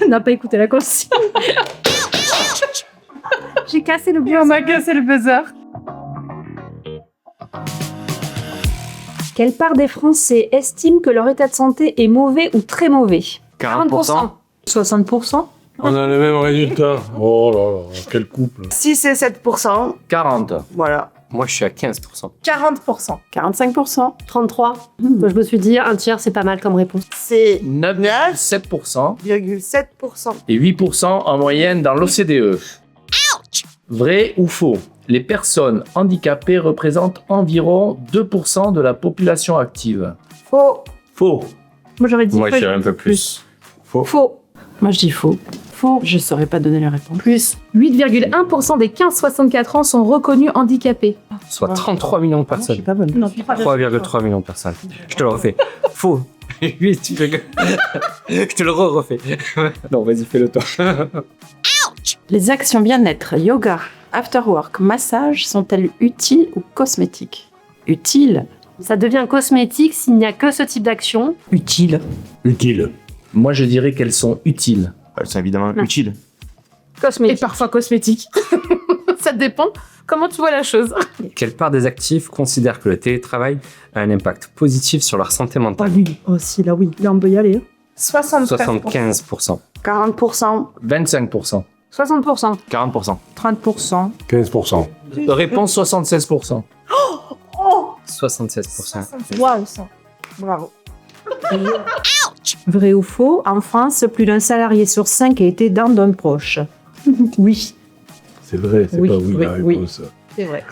n'a pas écouté la consigne. J'ai cassé le buzzer. On a cassé le buzzer. Quelle part des Français estiment que leur état de santé est mauvais ou très mauvais? 40%. 60%. On a le même résultat. Oh là là, quel couple. 6 et 7%. 40. Voilà. Moi, je suis à 15%. 40%. 45%. 33. Moi, je me suis dit, un tiers, c'est pas mal comme réponse. C'est 9,7% 9,7%. et 8% en moyenne dans l'OCDE. Vrai ou faux? Les personnes handicapées représentent environ 2% de la population active. Faux. Faux. Moi, j'aurais dit Moi, je faux. dirais un peu plus. Faux. Moi, je dis faux. Faux. Je saurais pas donner la réponse. Plus. 8,1% des 15-64 ans sont reconnus handicapés. Soit 33 millions de Je suis personnes. pas bonne. Non, 3,3 millions de personnes. Je te le refais. Faux. 8. Je te le refais. Non, vas-y, fais-le toi. Les actions bien-être, yoga, afterwork, massage sont-elles utiles ou cosmétiques? Utiles. Ça devient cosmétique s'il n'y a que ce type d'action. Utiles. Utile. Moi, je dirais qu'elles sont utiles. Elles sont évidemment Non. utiles. Et Cosmétique. parfois cosmétiques. Ça dépend comment tu vois la chose. Quelle part des actifs considère que le télétravail a un impact positif sur leur santé mentale? oui. Oh, si, là, oui. Là, on peut y aller. 75%. 40%. 25%. 60%. 40%. 30%. 15%. Réponse 76%. 76%. Waouh, ça. Bravo. Vrai ou faux? En France, plus d'un salarié sur 5 a été dent d'un proche. Oui. C'est vrai, c'est Oui, pas oui, oui, la oui. réponse. C'est vrai.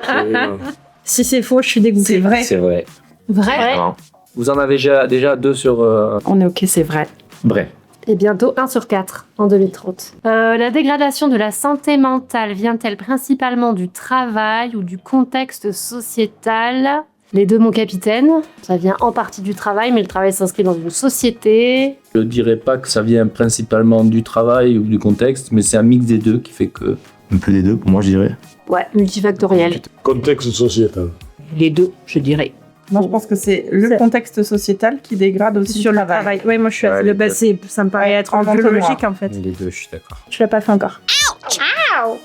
C'est- Si c'est faux, je suis dégoûtée. C'est vrai. C'est vrai. Vrai. Non. Vous en avez déjà 2 sur On est ok, c'est vrai. vrai. Et bientôt 1 sur 4 en 2030. La dégradation de la santé mentale vient-elle principalement du travail ou du contexte sociétal? Les deux, mon capitaine. Ça vient en partie du travail, mais le travail s'inscrit dans une société. Je dirais pas que ça vient principalement du travail ou du contexte, mais c'est un mix des deux qui fait que... Un peu des deux, pour moi, je dirais. Ouais, multifactoriel. Contexte sociétal. Les deux, je dirais. Moi, je pense que c'est le contexte sociétal qui dégrade aussi Sur le le travail. Oui, moi je suis Ouais, assez. les Bah, deux. ça me paraît être En un peu contre logique en fait. Les deux, je suis d'accord. Je l'ai pas fait encore. Ciao.